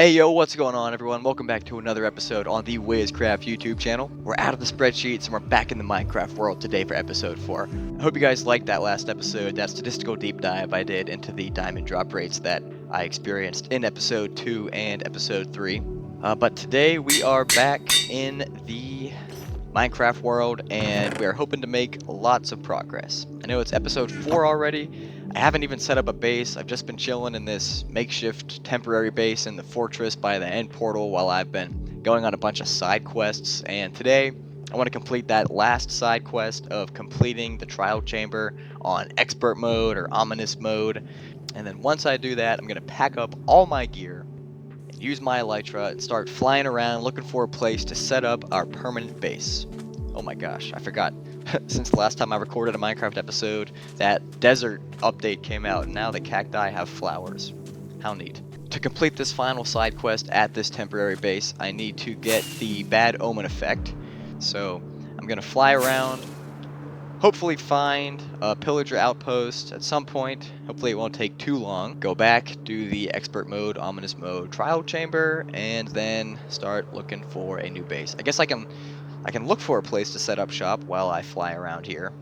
Hey yo, what's going on everyone? Welcome back to another episode on the Wizcraft YouTube channel. We're out of the spreadsheets and we're back in the Minecraft world today for episode 4. I hope you guys liked that last episode, that statistical deep dive I did into the diamond drop rates that I experienced in episode 2 and episode 3. But today we are back in the Minecraft world and we are hoping to make lots of progress. I know it's episode 4 already. I haven't even set up a base. I've just been chilling in this makeshift temporary base in the fortress by the end portal while I've been going on a bunch of side quests. And today I want to complete that last side quest of completing the trial chamber on expert mode or ominous mode. And then once I do that, I'm going to pack up all my gear, use my elytra, and start flying around looking for a place to set up our permanent base. Oh my gosh, I forgot. Since the last time I recorded a Minecraft episode, that desert update came out, and now the cacti have flowers. How neat. To complete this final side quest at this temporary base, I need to get the bad omen effect. So I'm going to fly around, hopefully find a pillager outpost at some point. Hopefully it won't take too long. Go back, do the expert mode, ominous mode, trial chamber, and then start looking for a new base. I guess I can look for a place to set up shop while I fly around here.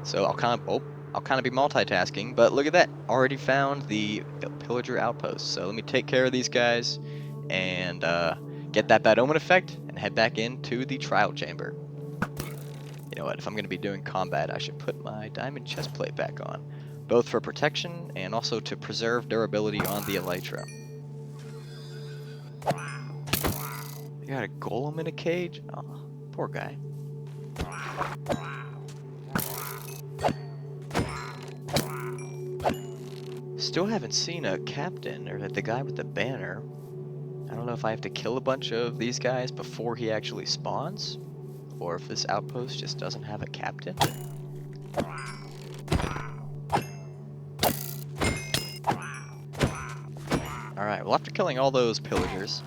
So I'll kind of be multitasking, but look at that. Already found the pillager outpost. So let me take care of these guys and get that bad omen effect and head back into the trial chamber. You know what, if I'm going to be doing combat, I should put my diamond chestplate back on, both for protection and also to preserve durability on the elytra. You got a golem in a cage? Oh, poor guy. Still haven't seen a captain or the guy with the banner. I don't know if I have to kill a bunch of these guys before he actually spawns, or if this outpost just doesn't have a captain. Alright, well after killing all those pillagers,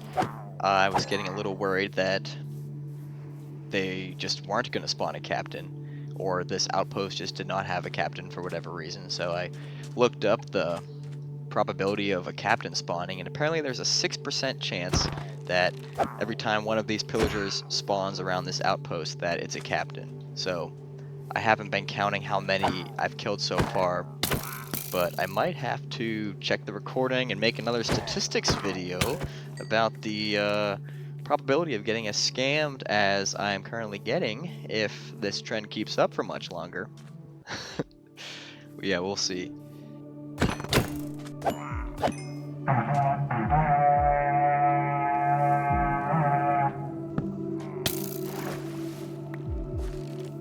I was getting a little worried that they just weren't going to spawn a captain, or this outpost just did not have a captain for whatever reason. So I looked up the probability of a captain spawning, and apparently there's a 6% chance that every time one of these pillagers spawns around this outpost that it's a captain. So I haven't been counting how many I've killed so far, but I might have to check the recording and make another statistics video about the probability of getting as scammed as I'm currently getting if this trend keeps up for much longer. Yeah, we'll see.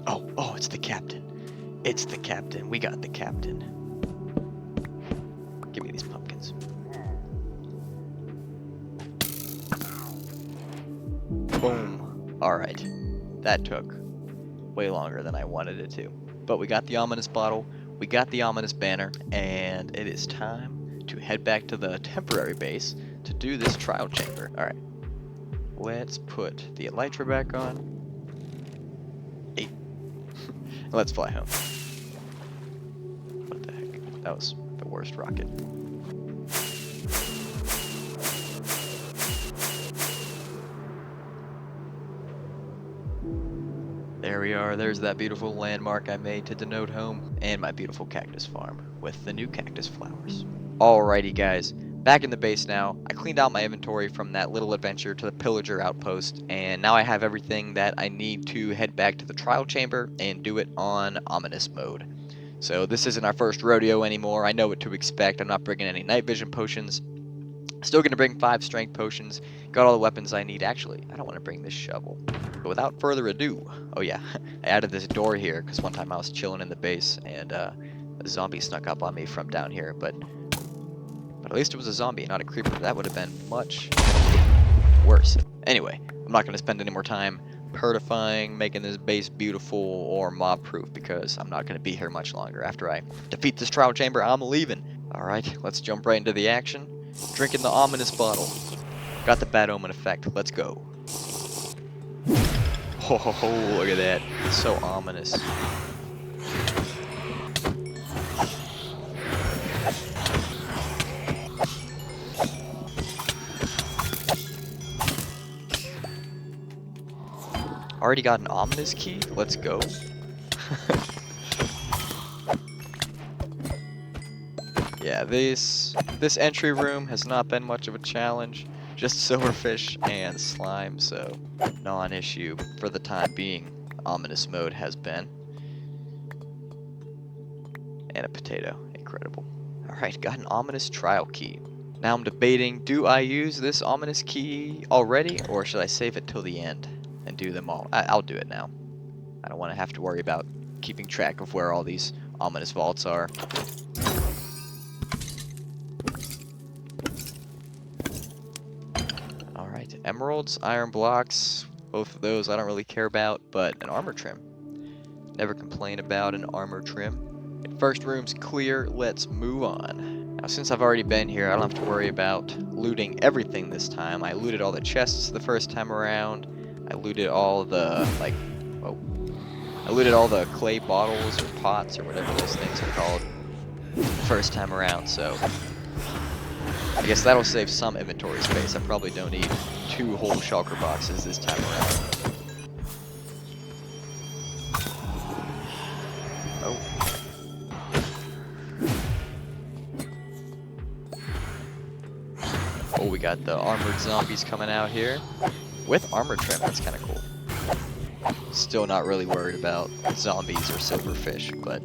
Oh, it's the captain. It's the captain. We got the captain. Give me these pumpkins. Boom. Alright. That took way longer than I wanted it to. But we got the ominous bottle, we got the ominous banner, and it is time to head back to the temporary base to do this trial chamber. Alright. Let's put the elytra back on. 8. Let's fly home. What the heck? That was the worst rocket. There we are, there's that beautiful landmark I made to denote home, and my beautiful cactus farm with the new cactus flowers. Alrighty guys, back in the base now. I cleaned out my inventory from that little adventure to the pillager outpost, and now I have everything that I need to head back to the trial chamber and do it on ominous mode. So this isn't our first rodeo anymore. I know what to expect. I'm not bringing any night vision potions. Still going to bring 5 strength potions. Got all the weapons I need. Actually, I don't want to bring this shovel. But without further ado, oh yeah, I added this door here because one time I was chilling in the base and a zombie snuck up on me from down here. But at least it was a zombie, not a creeper. That would have been much worse. Anyway, I'm not going to spend any more time purifying, making this base beautiful or mob-proof because I'm not going to be here much longer. After I defeat this trial chamber, I'm leaving. Alright, let's jump right into the action. Drinking the ominous bottle. Got the bad omen effect. Let's go. Oh, look at that. It's so ominous. Already got an ominous key? Let's go. Yeah, this entry room has not been much of a challenge. Just silverfish and slime, so non-issue for the time being. Ominous mode has been. And a potato. Incredible. Alright, got an ominous trial key. Now I'm debating, do I use this ominous key already, or should I save it till the end and do them all? I'll do it now. I don't want to have to worry about keeping track of where all these ominous vaults are. Alright, emeralds, iron blocks, both of those I don't really care about, but an armor trim. Never complain about an armor trim. First room's clear, let's move on. Now since I've already been here, I don't have to worry about looting everything this time. I looted all the chests the first time around. I looted all the, I looted all the clay bottles or pots or whatever those things are called the first time around, so I guess that'll save some inventory space. I probably don't need 2 whole shulker boxes this time around. Oh. Oh, we got the armored zombies coming out here. With armor trim, that's kind of cool. Still not really worried about zombies or silverfish, but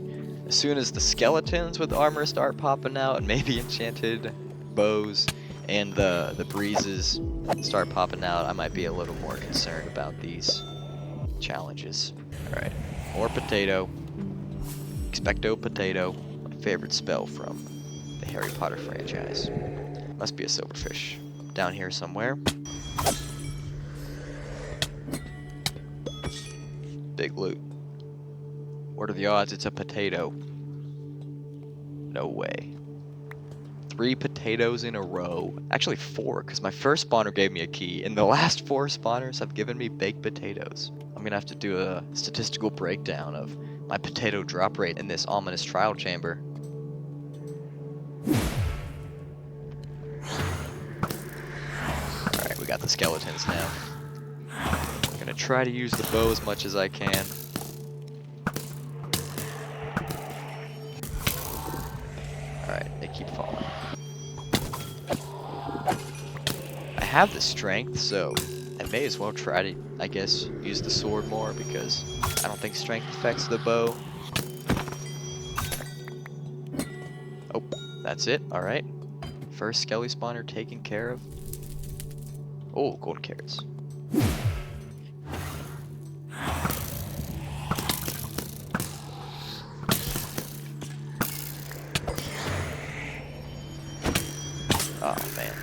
as soon as the skeletons with armor start popping out, and maybe enchanted bows and the breezes start popping out, I might be a little more concerned about these challenges. Alright, more potato. Expecto potato. My favorite spell from the Harry Potter franchise. Must be a silverfish down here somewhere. Big loot. What are the odds it's a potato? No way. 3 potatoes in a row. Actually 4, because my first spawner gave me a key, and the last 4 spawners have given me baked potatoes. I'm gonna have to do a statistical breakdown of my potato drop rate in this ominous trial chamber. Alright, we got the skeletons now. I'm gonna try to use the bow as much as I can. Alright, they keep falling. I have the strength, so I may as well try to, I guess, use the sword more, because I don't think strength affects the bow. Oh, that's it. Alright. First skelly spawner taken care of. Oh, golden carrots. Oh, man.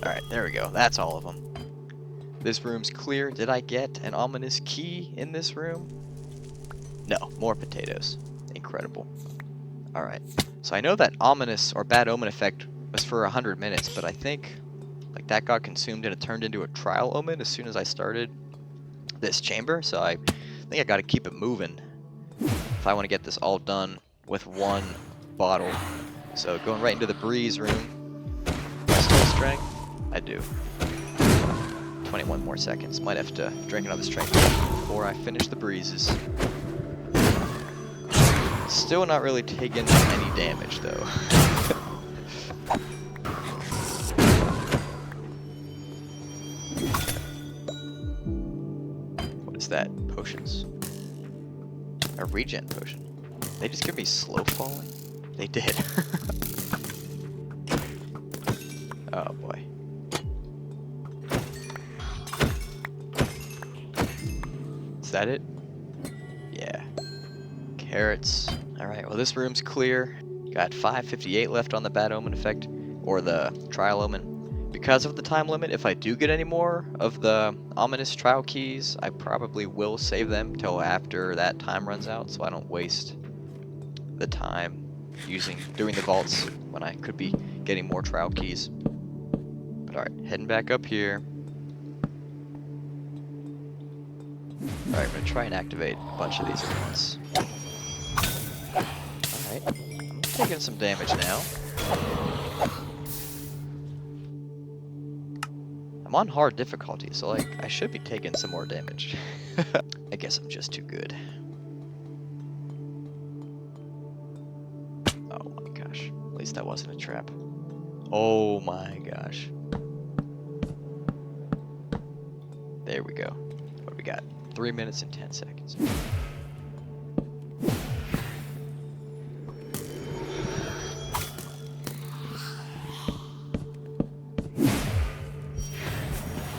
Alright, there we go. That's all of them. This room's clear. Did I get an ominous key in this room? No, more potatoes. Incredible. Alright, so I know that ominous or bad omen effect was for 100 minutes, but I think like that got consumed and it turned into a trial omen as soon as I started this chamber, so I think I gotta keep it moving if I want to get this all done with 1 bottle. So going right into the breeze room. Do I still have strength? I do. 21 more seconds. Might have to drink another strength before I finish the breezes. Still not really taking any damage though. What is that? Potions. A regen potion. They just give me slow falling? They did. Oh boy. Is that it? Yeah. Carrots. Alright, well this room's clear. Got 558 left on the bad omen effect, or the trial omen. Because of the time limit, if I do get any more of the ominous trial keys, I probably will save them till after that time runs out, so I don't waste the time doing the vaults when I could be getting more trial keys. But alright, heading back up here. Alright, I'm gonna try and activate a bunch of these at once. Alright, I'm taking some damage now. I'm on hard difficulty, so like I should be taking some more damage. I guess I'm just too good. Oh my gosh. At least that wasn't a trap. Oh my gosh. There we go. What do we got? 3 minutes and 10 seconds.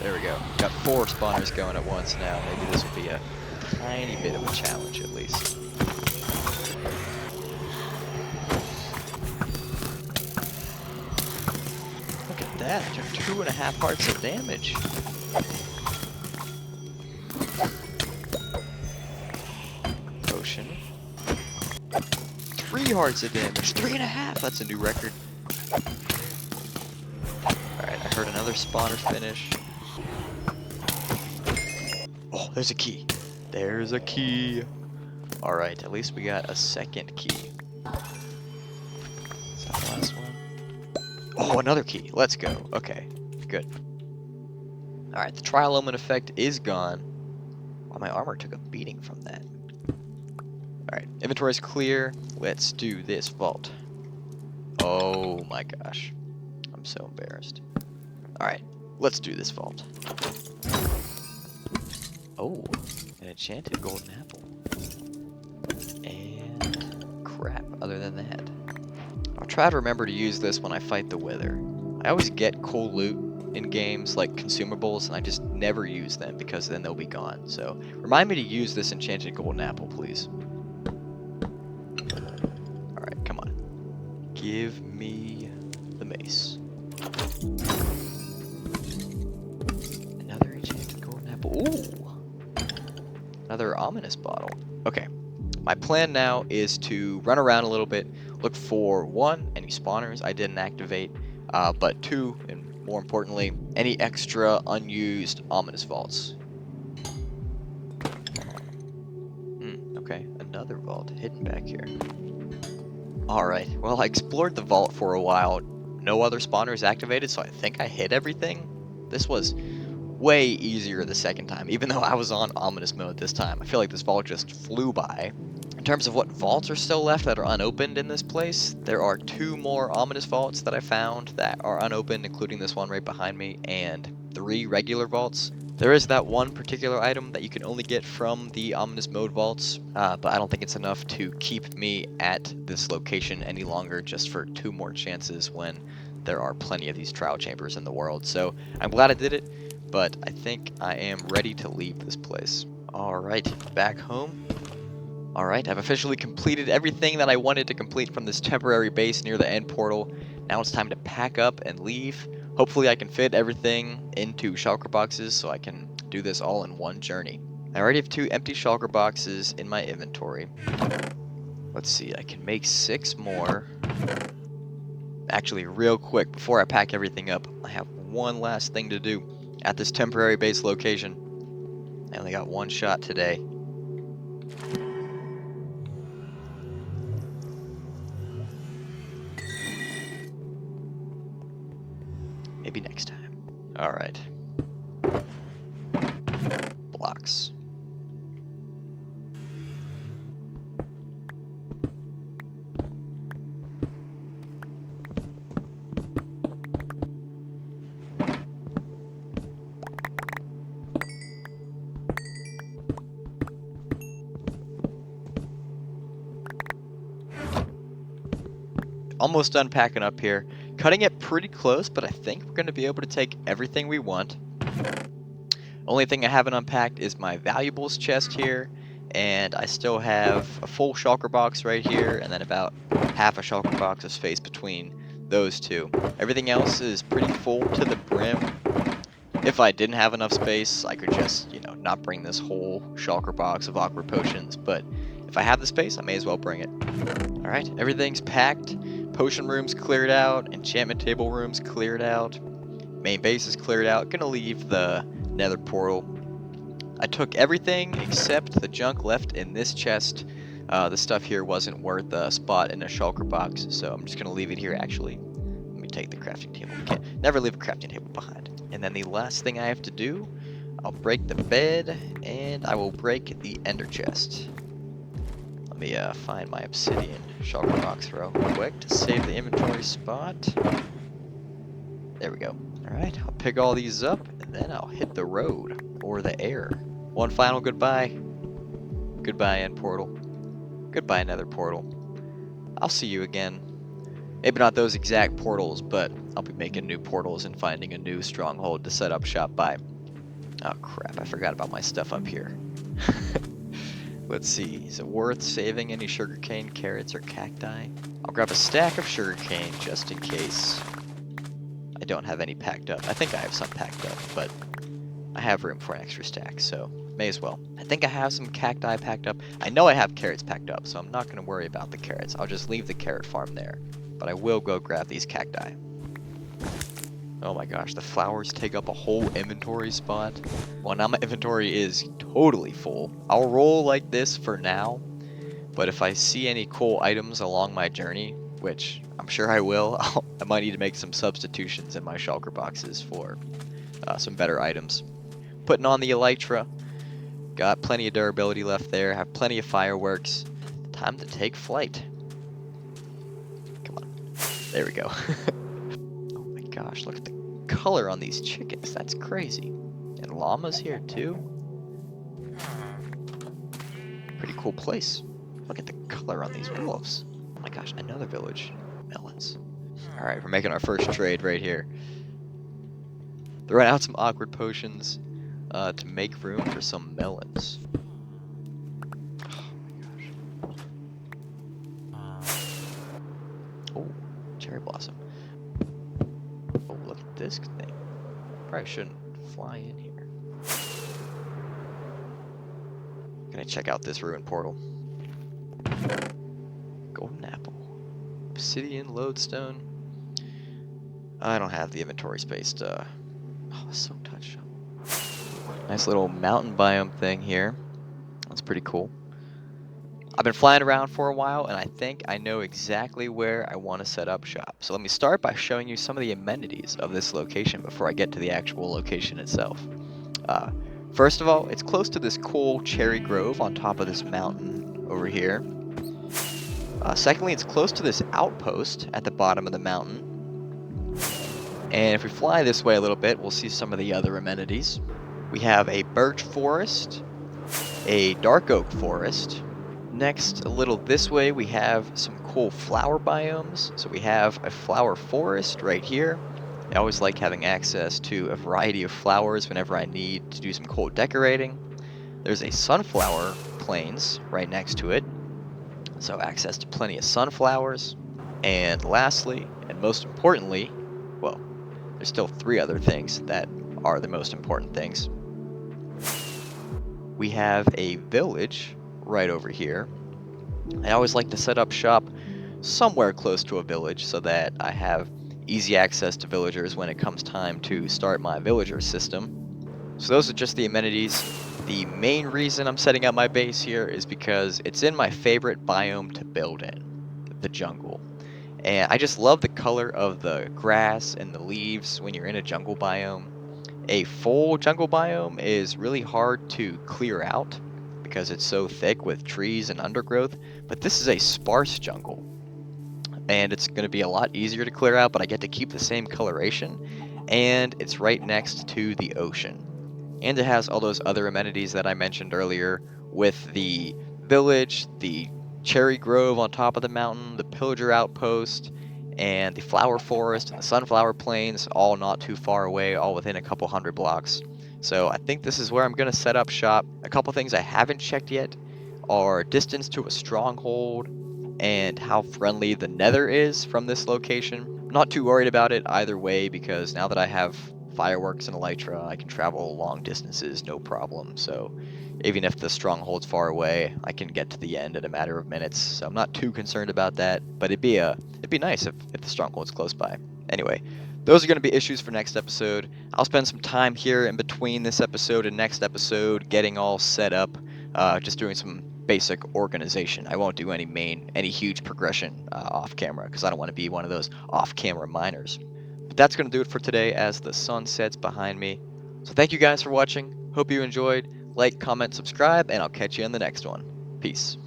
There we go. Got 4 spawners going at once now. Maybe this will be a tiny bit of a challenge at least. Look at that. I took 2.5 hearts of damage. Potion. 3 hearts of damage. 3.5. That's a new record. Alright, I heard another spawner finish. Oh, there's a key. There's a key. Alright, at least we got a second key. Is that the last one? Oh, another key. Let's go. Okay, good. Alright, the trial element effect is gone. Wow, my armor took a beating from that. Alright, inventory's clear. Let's do this vault. Oh my gosh. I'm so embarrassed. Alright, let's do this vault. Oh, an enchanted golden apple. And crap, other than that. I'll try to remember to use this when I fight the Wither. I always get cool loot in games like consumables, and I just never use them because then they'll be gone. So remind me to use this enchanted golden apple, please. Alright, come on. Give me the mace. Another enchanted golden apple. Ooh! Another ominous bottle. Okay. My plan now is to run around a little bit, look for 1, any spawners I didn't activate, but 2, and more importantly, any extra unused ominous vaults. Okay, another vault hidden back here. Alright, well I explored the vault for a while. No other spawners activated, so I think I hit everything. This was way easier the second time, even though I was on ominous mode this time. I feel like this vault just flew by. In terms of what vaults are still left that are unopened in this place, there are 2 more ominous vaults that I found that are unopened, including this one right behind me, and 3 regular vaults. There is that one particular item that you can only get from the ominous mode vaults, but I don't think it's enough to keep me at this location any longer just for 2 more chances when there are plenty of these trial chambers in the world. So I'm glad I did it, but I think I am ready to leave this place. Alright, back home. Alright, I've officially completed everything that I wanted to complete from this temporary base near the end portal. Now it's time to pack up and leave. Hopefully I can fit everything into shulker boxes so I can do this all in one journey. I already have 2 empty shulker boxes in my inventory. Let's see, I can make 6 more. Actually, real quick, before I pack everything up, I have one last thing to do at this temporary base location. I only got 1 shot today. Maybe next time. Alright. Blocks. Almost done packing up here. Cutting it pretty close, but I think we're going to be able to take everything we want. Only thing I haven't unpacked is my valuables chest here, and I still have a full shulker box right here, and then about half a shulker box of space between those 2. Everything else is pretty full to the brim. If I didn't have enough space, I could just, not bring this whole shulker box of awkward potions, but if I have the space, I may as well bring it. Alright, everything's packed. Potion room's cleared out, enchantment table room's cleared out, main base is cleared out. Gonna leave the nether portal. I took everything except the junk left in this chest. The stuff here wasn't worth a spot in a shulker box, so I'm just gonna leave it here actually. Let me take the crafting table. Never leave a crafting table behind. And then the last thing I have to do, I'll break the bed, and I will break the ender chest. Let me find my obsidian shulker box real quick to save the inventory spot. There we go. Alright, I'll pick all these up, and then I'll hit the road, or the air. One final goodbye. Goodbye, end portal. Goodbye, nether portal. I'll see you again. Maybe not those exact portals, but I'll be making new portals and finding a new stronghold to set up shop by. Oh crap, I forgot about my stuff up here. Let's see, is it worth saving any sugarcane, carrots, or cacti? I'll grab a stack of sugarcane just in case I don't have any packed up. I think I have some packed up, but I have room for an extra stack, so may as well. I think I have some cacti packed up. I know I have carrots packed up, so I'm not going to worry about the carrots. I'll just leave the carrot farm there. But I will go grab these cacti. Oh my gosh, the flowers take up a whole inventory spot. Well, now my inventory is totally full. I'll roll like this for now, but if I see any cool items along my journey, which I'm sure I will, I might need to make some substitutions in my shulker boxes for some better items. Putting on the elytra. Got plenty of durability left there, have plenty of fireworks. Time to take flight. Come on. There we go. Oh my gosh, look at the color on these chickens. That's crazy. And llamas here too. Pretty cool place. Look at the color on these wolves. Oh my gosh, another village. Melons. Alright, we're making our first trade right here. Throwing out some awkward potions to make room for some melons. Oh my gosh. Oh, cherry blossom. Oh, look at this thing. Probably shouldn't fly in here. Gonna check out this ruined portal. Golden apple. Obsidian lodestone. I don't have the inventory space to... Oh, so touch. Nice little mountain biome thing here. That's pretty cool. I've been flying around for a while, and I think I know exactly where I want to set up shop. So let me start by showing you some of the amenities of this location before I get to the actual location itself. First of all, it's close to this cool cherry grove on top of this mountain over here. Secondly, it's close to this outpost at the bottom of the mountain. And if we fly this way a little bit, we'll see some of the other amenities. We have a birch forest, a dark oak forest. Next, a little this way, we have some cool flower biomes. So we have a flower forest right here. I always like having access to a variety of flowers whenever I need to do some cool decorating. There's a sunflower plains right next to it. So access to plenty of sunflowers. And lastly, and most importantly, well, there's still three other things that are the most important things. We have a village right over here. I always like to set up shop somewhere close to a village so that I have easy access to villagers when it comes time to start my villager system. So those are just the amenities. The main reason I'm setting up my base here is because it's in my favorite biome to build in, the jungle. And I just love the color of the grass and the leaves when you're in a jungle biome. A full jungle biome is really hard to clear out because it's so thick with trees and undergrowth, but this is a sparse jungle. And it's going to be a lot easier to clear out, but I get to keep the same coloration, and it's right next to the ocean. And it has all those other amenities that I mentioned earlier with the village, the cherry grove on top of the mountain, the pillager outpost, and the flower forest and the sunflower plains, all not too far away, all within a couple hundred blocks. So I think this is where I'm going to set up shop. A couple things I haven't checked yet are distance to a stronghold and how friendly the nether is from this location. I'm not too worried about it either way because now that I have fireworks and elytra, I can travel long distances no problem. So even if the stronghold's far away, I can get to the end in a matter of minutes. So I'm not too concerned about that, but it'd be nice if the stronghold's close by. Anyway, those are going to be issues for next episode. I'll spend some time here in between this episode and next episode getting all set up, just doing some basic organization. I won't do any huge progression off camera because I don't want to be one of those off camera miners. But that's going to do it for today as the sun sets behind me. So thank you guys for watching. Hope you enjoyed. Like, comment, subscribe, and I'll catch you in the next one. Peace.